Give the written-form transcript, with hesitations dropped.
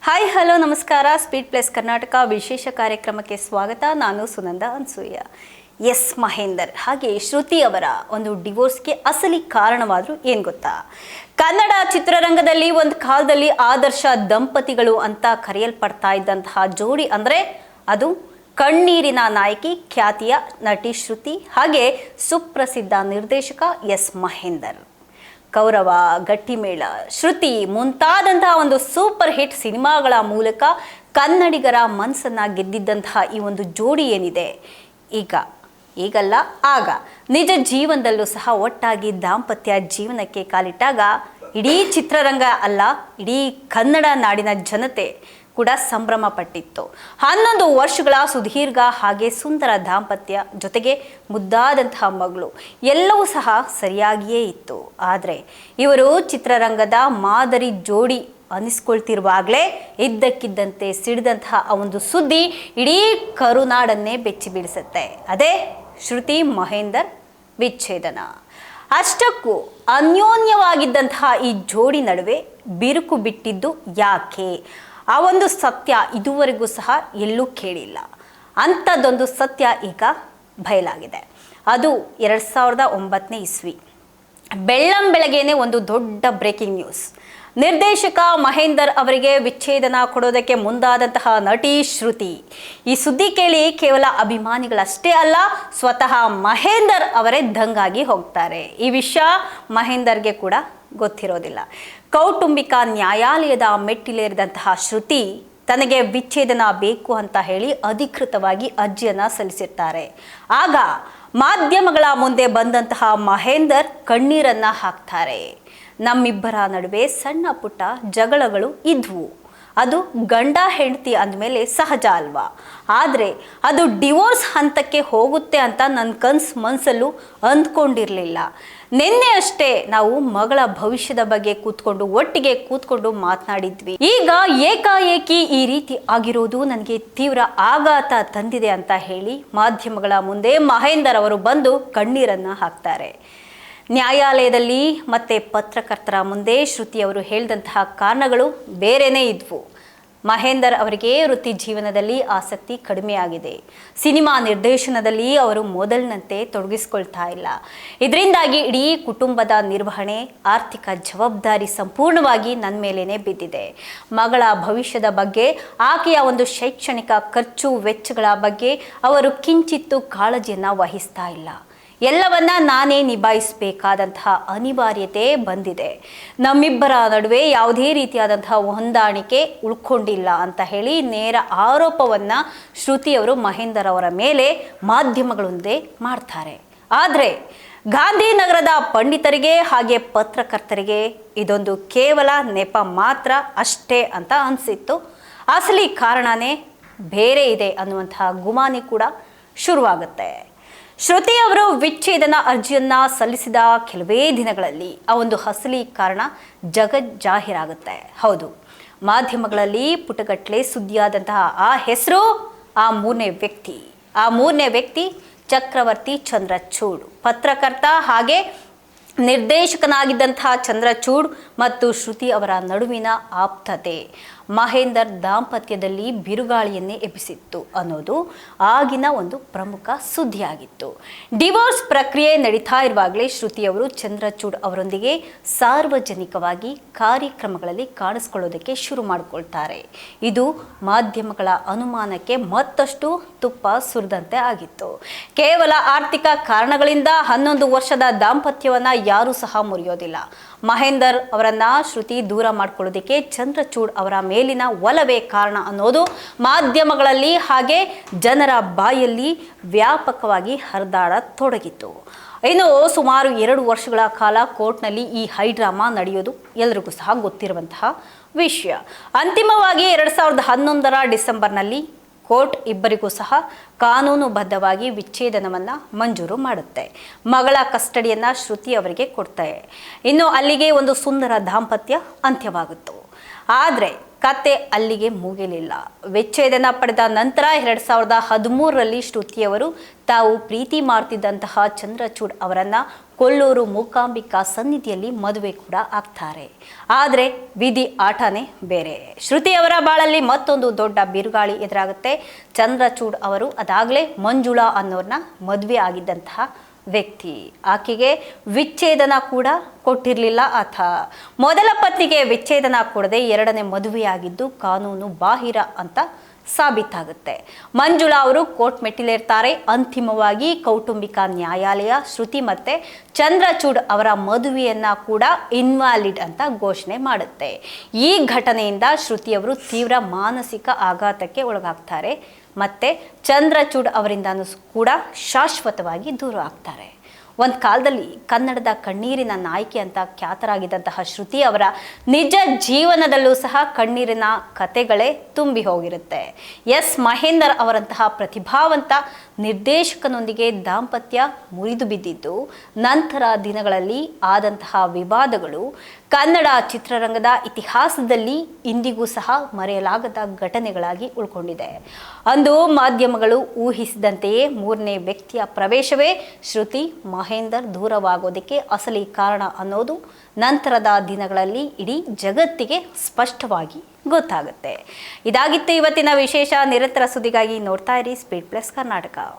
Hi hello ನಮಸ್ಕಾರ. Speed plus Karnataka ವಿಶೇಷ ಕಾರ್ಯಕ್ರಮಕ್ಕೆ ಸ್ವಾಗತ. ನಾನು ಸುನಂದ ಅನ್ಸೂಯ. ಎಸ್ ಮಹೇಂದರ್ ಹಾಗೆ ಶ್ರುತಿ ಅವರ ಒಂದು ಡಿವೋರ್ಸ್ಗೆ ಅಸಲಿ ಕಾರಣವಾದರೂ ಏನು ಗೊತ್ತಾ? ಕನ್ನಡ ಚಿತ್ರರಂಗದಲ್ಲಿ ಒಂದು ಕಾಲದಲ್ಲಿ ಆದರ್ಶ ದಂಪತಿಗಳು ಅಂತ ಕರೆಯಲ್ಪಡ್ತಾ ಇದ್ದಂತಹ ಜೋಡಿ ಅಂದರೆ ಅದು ಕಣ್ಣೀರಿನ ನಾಯಕಿ ಖ್ಯಾತಿಯ ನಟಿ ಶ್ರುತಿ ಹಾಗೆ ಸುಪ್ರಸಿದ್ಧ ನಿರ್ದೇಶಕ ಎಸ್ ಮಹೇಂದರ್. ಕೌರವ, ಗಟ್ಟಿಮೇಳ, ಶ್ರುತಿ ಮುಂತಾದಂತಹ ಒಂದು ಸೂಪರ್ ಹಿಟ್ ಸಿನಿಮಾಗಳ ಮೂಲಕ ಕನ್ನಡಿಗರ ಮನಸ್ಸನ್ನು ಗೆದ್ದಿದ್ದಂತಹ ಈ ಒಂದು ಜೋಡಿ ಏನಿದೆ, ಈಗಲ್ಲ ಆಗ ನಿಜ ಜೀವನದಲ್ಲೂ ಸಹ ಒಟ್ಟಾಗಿ ದಾಂಪತ್ಯ ಜೀವನಕ್ಕೆ ಕಾಲಿಟ್ಟಾಗ ಇಡೀ ಚಿತ್ರರಂಗ ಅಲ್ಲ, ಇಡೀ ಕನ್ನಡ ನಾಡಿನ ಜನತೆ ಕೂಡ ಸಂಭ್ರಮ ಪಟ್ಟಿತ್ತು. 11 ವರ್ಷಗಳ ಸುದೀರ್ಘ ಹಾಗೆ ಸುಂದರ ದಾಂಪತ್ಯ ಜೊತೆಗೆ ಮುದ್ದಾದಂತಹ ಮಗಳು ಎಲ್ಲವೂ ಸಹ ಸರಿಯಾಗಿಯೇ ಇತ್ತು. ಆದರೆ ಇವರು ಚಿತ್ರರಂಗದ ಮಾದರಿ ಜೋಡಿ ಅನಿಸ್ಕೊಳ್ತಿರುವಾಗಲೇ ಇದ್ದಕ್ಕಿದ್ದಂತೆ ಸಿಡಿದಂತಹ ಆ ಒಂದು ಸುದ್ದಿ ಇಡೀ ಕರುನಾಡನ್ನೇ ಬೆಚ್ಚಿ ಬೀಳಿಸುತ್ತೆ. ಅದೇ ಶ್ರುತಿ ಮಹೇಂದರ್ ವಿಚ್ಛೇದನ. ಅಷ್ಟಕ್ಕೂ ಅನ್ಯೋನ್ಯವಾಗಿದ್ದಂತಹ ಈ ಜೋಡಿ ನಡುವೆ ಬಿರುಕು ಬಿಟ್ಟಿದ್ದು ಯಾಕೆ? ಆ ಒಂದು ಸತ್ಯ ಇದುವರೆಗೂ ಸಹ ಎಲ್ಲೂ ಕೇಳಿಲ್ಲ. ಅಂಥದ್ದೊಂದು ಸತ್ಯ ಈಗ ಬಯಲಾಗಿದೆ. ಅದು 2009ನೇ ಇಸ್ವಿ ಬೆಳ್ಳಂಬೆಳಗ್ಗೆನೇ ಒಂದು ದೊಡ್ಡ ಬ್ರೇಕಿಂಗ್ ನ್ಯೂಸ್. ನಿರ್ದೇಶಕ ಮಹೇಂದರ್ ಅವರಿಗೆ ವಿಚ್ಛೇದನ ಕೊಡೋದಕ್ಕೆ ಮುಂದಾದಂತಹ ನಟಿ ಶ್ರುತಿ. ಈ ಸುದ್ದಿ ಕೇಳಿ ಕೇವಲ ಅಭಿಮಾನಿಗಳಷ್ಟೇ ಅಲ್ಲ, ಸ್ವತಃ ಮಹೇಂದರ್ ಅವರೇ ದಂಗಾಗಿ ಹೋಗ್ತಾರೆ. ಈ ವಿಷಯ ಮಹೇಂದರ್ಗೆ ಕೂಡ ಗೊತ್ತಿರೋದಿಲ್ಲ. ಕೌಟುಂಬಿಕ ನ್ಯಾಯಾಲಯದ ಮೆಟ್ಟಿಲೇರಿದಂತಹ ಶ್ರುತಿ ತನಗೆ ವಿಚ್ಛೇದನ ಬೇಕು ಅಂತ ಹೇಳಿ ಅಧಿಕೃತವಾಗಿ ಅರ್ಜಿಯನ್ನು ಸಲ್ಲಿಸಿರ್ತಾರೆ. ಆಗ ಮಾಧ್ಯಮಗಳ ಮುಂದೆ ಬಂದಂತಹ ಮಹೇಂದರ್ ಕಣ್ಣೀರನ್ನು ಹಾಕ್ತಾರೆ. ನಮ್ಮಿಬ್ಬರ ನಡುವೆ ಸಣ್ಣ ಪುಟ್ಟ ಜಗಳಗಳು ಇದ್ವು. ಅದು ಗಂಡ ಹೆಂಡತಿ ಅಂದಮೇಲೆ ಸಹಜ ಅಲ್ವಾ? ಆದರೆ ಅದು ಡಿವೋರ್ಸ್ ಹಂತಕ್ಕೆ ಹೋಗುತ್ತೆ ಅಂತ ನನ್ನ ಮನಸ್ಸಲ್ಲೂ ಅಂದ್ಕೊಂಡಿರಲಿಲ್ಲ. ನಿನ್ನೆ ಅಷ್ಟೇ ನಾವು ಮಗಳ ಭವಿಷ್ಯದ ಬಗ್ಗೆ ಒಟ್ಟಿಗೆ ಕೂತ್ಕೊಂಡು ಮಾತನಾಡಿದ್ವಿ. ಈಗ ಏಕಾಏಕಿ ಈ ರೀತಿ ಆಗಿರೋದು ನನಗೆ ತೀವ್ರ ಆಘಾತ ತಂದಿದೆ ಅಂತ ಹೇಳಿ ಮಾಧ್ಯಮಗಳ ಮುಂದೆ ಮಹೇಂದರ್ ಅವರು ಬಂದು ಕಣ್ಣೀರನ್ನು ಹಾಕ್ತಾರೆ. ನ್ಯಾಯಾಲಯದಲ್ಲಿ ಮತ್ತೆ ಪತ್ರಕರ್ತರ ಮುಂದೆ ಶ್ರುತಿ ಅವರು ಹೇಳಿದಂತಹ ಕಾರಣಗಳು ಬೇರೆನೇ ಇದ್ವು. ಮಹೇಂದರ್ ಅವರಿಗೆ ವೃತ್ತಿ ಜೀವನದಲ್ಲಿ ಆಸಕ್ತಿ ಕಡಿಮೆಯಾಗಿದೆ. ಸಿನಿಮಾ ನಿರ್ದೇಶನದಲ್ಲಿ ಅವರು ಮೊದಲಿನಂತೆ ತೊಡಗಿಸ್ಕೊಳ್ತಾ ಇಲ್ಲ. ಇದರಿಂದಾಗಿ ಇಡೀ ಕುಟುಂಬದ ನಿರ್ವಹಣೆ, ಆರ್ಥಿಕ ಜವಾಬ್ದಾರಿ ಸಂಪೂರ್ಣವಾಗಿ ನನ್ನ ಮೇಲೇನೆ ಬಿದ್ದಿದೆ. ಮಗಳ ಭವಿಷ್ಯದ ಬಗ್ಗೆ, ಆಕೆಯ ಒಂದು ಶೈಕ್ಷಣಿಕ ಖರ್ಚು ವೆಚ್ಚಗಳ ಬಗ್ಗೆ ಅವರು ಕಿಂಚಿತ್ತೂ ಕಾಳಜಿಯನ್ನು ವಹಿಸ್ತಾ ಇಲ್ಲ. ಎಲ್ಲವನ್ನ ನಾನೇ ನಿಭಾಯಿಸಬೇಕಾದಂತಹ ಅನಿವಾರ್ಯತೆ ಬಂದಿದೆ. ನಮ್ಮಿಬ್ಬರ ನಡುವೆ ಯಾವುದೇ ರೀತಿಯಾದಂತಹ ಹೊಂದಾಣಿಕೆ ಉಳ್ಕೊಂಡಿಲ್ಲ ಅಂತ ಹೇಳಿ ನೇರ ಆರೋಪವನ್ನು ಶ್ರುತಿಯವರು ಮಹೇಂದರ್ ಅವರ ಮೇಲೆ ಮಾಧ್ಯಮಗಳ ಮುಂದೆ ಮಾಡ್ತಾರೆ. ಆದರೆ ಗಾಂಧಿನಗರದ ಪಂಡಿತರಿಗೆ ಹಾಗೆ ಪತ್ರಕರ್ತರಿಗೆ ಇದೊಂದು ಕೇವಲ ನೆಪ ಮಾತ್ರ ಅಷ್ಟೇ ಅಂತ ಅನಿಸಿತ್ತು. ಅಸಲಿ ಕಾರಣನೇ ಬೇರೆ ಇದೆ ಅನ್ನುವಂತಹ ಗುಮಾನಿ ಕೂಡ ಶುರುವಾಗುತ್ತೆ. ಶ್ರುತಿ ಅವರು ವಿಚ್ಛೇದನ ಅರ್ಜಿಯನ್ನ ಸಲ್ಲಿಸಿದ ಕೆಲವೇ ದಿನಗಳಲ್ಲಿ ಆ ಒಂದು ಅಸಲಿ ಕಾರಣ ಜಾಹೀರಾಗುತ್ತೆ. ಹೌದು, ಮಾಧ್ಯಮಗಳಲ್ಲಿ ಪುಟಗಟ್ಟಲೆ ಸುದ್ದಿಯಾದಂತಹ ಆ ಹೆಸರು, ಆ ಮೂರನೇ ವ್ಯಕ್ತಿ ಚಕ್ರವರ್ತಿ ಚಂದ್ರಚೂಡ್. ಪತ್ರಕರ್ತ ಹಾಗೆ ನಿರ್ದೇಶಕನಾಗಿದ್ದಂತಹ ಚಂದ್ರಚೂಡ್ ಮತ್ತು ಶ್ರುತಿ ಅವರ ನಡುವಿನ ಆಪ್ತತೆ ಮಹೇಂದರ್ ದಾಂಪತ್ಯದಲ್ಲಿ ಬಿರುಗಾಳಿಯನ್ನೇ ಎಬ್ಬಿಸಿತ್ತು ಅನ್ನೋದು ಆಗಿನ ಒಂದು ಪ್ರಮುಖ ಸುದ್ದಿಯಾಗಿತ್ತು. ಡಿವೋರ್ಸ್ ಪ್ರಕ್ರಿಯೆ ನಡೀತಾ ಇರುವಾಗಲೇ ಶ್ರುತಿಯವರು ಚಂದ್ರಚೂಡ್ ಅವರೊಂದಿಗೆ ಸಾರ್ವಜನಿಕವಾಗಿ ಕಾರ್ಯಕ್ರಮಗಳಲ್ಲಿ ಕಾಣಿಸ್ಕೊಳ್ಳೋದಕ್ಕೆ ಶುರು ಮಾಡಿಕೊಳ್ತಾರೆ. ಇದು ಮಾಧ್ಯಮಗಳ ಅನುಮಾನಕ್ಕೆ ಮತ್ತಷ್ಟು ತುಪ್ಪ ಸುರಿದಂತೆ ಆಗಿತ್ತು. ಕೇವಲ ಆರ್ಥಿಕ ಕಾರಣಗಳಿಂದ 11 ವರ್ಷದ ದಾಂಪತ್ಯವನ್ನ ಯಾರೂ ಸಹ ಮುರಿಯೋದಿಲ್ಲ. ಮಹೇಂದರ್ ಅವರನ್ನ ಶ್ರುತಿ ದೂರ ಮಾಡ್ಕೊಳ್ಳೋದಕ್ಕೆ ಚಂದ್ರಚೂಡ್ ಅವರ ಮೇಲಿನ ಒಲವೇ ಕಾರಣ ಅನ್ನೋದು ಮಾಧ್ಯಮಗಳಲ್ಲಿ ಹಾಗೆ ಜನರ ಬಾಯಲ್ಲಿ ವ್ಯಾಪಕವಾಗಿ ಹರಿದಾಡತೊಡಗಿತ್ತು. ಇನ್ನು ಸುಮಾರು 2 ವರ್ಷಗಳ ಕಾಲ ಕೋರ್ಟ್ನಲ್ಲಿ ಈ ಹೈಡ್ರಾಮಾ ನಡೆಯೋದು ಎಲ್ಲರಿಗೂ ಸಹ ಗೊತ್ತಿರುವಂತಹ ವಿಷಯ. ಅಂತಿಮವಾಗಿ 2011ರ ಡಿಸೆಂಬರ್ನಲ್ಲಿ ಕೋರ್ಟ್ ಇಬ್ಬರಿಗೂ ಸಹ ಕಾನೂನುಬದ್ಧವಾಗಿ ವಿಚ್ಛೇದನವನ್ನು ಮಂಜೂರು ಮಾಡುತ್ತೆ. ಮಗಳ ಕಸ್ಟಡಿಯನ್ನು ಶ್ರುತಿ ಅವರಿಗೆ ಕೊಡ್ತಾರೆ. ಇನ್ನು ಅಲ್ಲಿಗೆ ಒಂದು ಸುಂದರ ದಾಂಪತ್ಯ ಅಂತ್ಯವಾಗುತ್ತು. ಆದರೆ ಕತೆ ಅಲ್ಲಿಗೆ ಮುಗಿಲಿಲ್ಲ. ವಿಚ್ಛೇದನ ಪಡೆದ ನಂತರ 2013ರಲ್ಲಿ ಶ್ರುತಿಯವರು ತಾವು ಪ್ರೀತಿ ಮಾಡ್ತಿದ್ದಂತಹ ಚಂದ್ರಚೂಡ್ ಅವರನ್ನ ಕೊಲ್ಲೂರು ಮೂಕಾಂಬಿಕಾ ಸನ್ನಿಧಿಯಲ್ಲಿ ಮದುವೆ ಕೂಡ ಆಗ್ತಾರೆ. ಆದರೆ ವಿಧಿ ಆಟನೇ ಬೇರೆ. ಶ್ರುತಿಯವರ ಬಾಳಲ್ಲಿ ಮತ್ತೊಂದು ದೊಡ್ಡ ಬಿರುಗಾಳಿ ಎದುರಾಗುತ್ತೆ. ಚಂದ್ರಚೂಡ್ ಅವರು ಅದಾಗಲೇ ಮಂಜುಳಾ ಅನ್ನೋರ್ನ ಮದುವೆ ಆಗಿದ್ದಂತಹ ವ್ಯಕ್ತಿ. ಆಕೆಗೆ ವಿಚ್ಛೇದನ ಕೂಡ ಕೊಟ್ಟಿರಲಿಲ್ಲ ಆತ. ಮೊದಲ ಪತ್ನಿಗೆ ವಿಚ್ಛೇದನ ಕೊಡದೆ ಎರಡನೇ ಮದುವೆಯಾಗಿದ್ದು ಕಾನೂನು ಬಾಹಿರ ಅಂತ ಸಾಬೀತಾಗುತ್ತೆ. ಮಂಜುಳಾ ಅವರು ಕೋರ್ಟ್ ಮೆಟ್ಟಿಲೇರ್ತಾರೆ. ಅಂತಿಮವಾಗಿ ಕೌಟುಂಬಿಕ ನ್ಯಾಯಾಲಯ ಶ್ರುತಿ ಮತ್ತೆ ಚಂದ್ರಚೂಡ್ ಅವರ ಮದುವೆಯನ್ನ ಕೂಡ ಇನ್ವ್ಯಾಲಿಡ್ ಅಂತ ಘೋಷಣೆ ಮಾಡುತ್ತೆ. ಈ ಘಟನೆಯಿಂದ ಶ್ರುತಿಯವರು ತೀವ್ರ ಮಾನಸಿಕ ಆಘಾತಕ್ಕೆ ಒಳಗಾಗ್ತಾರೆ. ಮತ್ತೆ ಚಂದ್ರಚೂಡ್ ಅವರಿಂದನೂ ಕೂಡ ಶಾಶ್ವತವಾಗಿ ದೂರ ಆಗ್ತಾರೆ. ಒಂದು ಕಾಲದಲ್ಲಿ ಕನ್ನಡದ ಕಣ್ಣೀರಿನ ನಾಯಕಿ ಅಂತ ಖ್ಯಾತರಾಗಿದ್ದಂತಹ ಶ್ರುತಿ ಅವರ ನಿಜ ಜೀವನದಲ್ಲೂ ಸಹ ಕಣ್ಣೀರಿನ ಕತೆಗಳೇ ತುಂಬಿ ಹೋಗಿರುತ್ತೆ. ಎಸ್ ಮಹೇಂದರ್ ಅವರಂತಹ ಪ್ರತಿಭಾವಂತ ನಿರ್ದೇಶಕನೊಂದಿಗೆ ದಾಂಪತ್ಯ ಮುರಿದು ಬಿದ್ದಿದ್ದು, ನಂತರ ದಿನಗಳಲ್ಲಿ ಆದಂತಹ ವಿವಾದಗಳು ಕನ್ನಡ ಚಿತ್ರರಂಗದ ಇತಿಹಾಸದಲ್ಲಿ ಇಂದಿಗೂ ಸಹ ಮರೆಯಲಾಗದ ಘಟನೆಗಳಾಗಿ ಉಳ್ಕೊಂಡಿದೆ. ಅಂದು ಮಾಧ್ಯಮಗಳು ಊಹಿಸಿದಂತೆಯೇ ಮೂರನೇ ವ್ಯಕ್ತಿಯ ಪ್ರವೇಶವೇ ಶ್ರುತಿ ಮಹೇಂದರ್ ದೂರವಾಗೋದಕ್ಕೆ ಅಸಲಿ ಕಾರಣ ಅನ್ನೋದು ನಂತರದ ದಿನಗಳಲ್ಲಿ ಇಡೀ ಜಗತ್ತಿಗೆ ಸ್ಪಷ್ಟವಾಗಿ ಗೊತ್ತಾಗುತ್ತೆ. ಇದಾಗಿತ್ತು ಇವತ್ತಿನ ವಿಶೇಷ. ನಿರಂತರ ಸುದ್ದಿಗಾಗಿ ನೋಡ್ತಾ ಇರಿ ಸ್ಪೀಡ್ ಪ್ಲಸ್ ಕರ್ನಾಟಕ.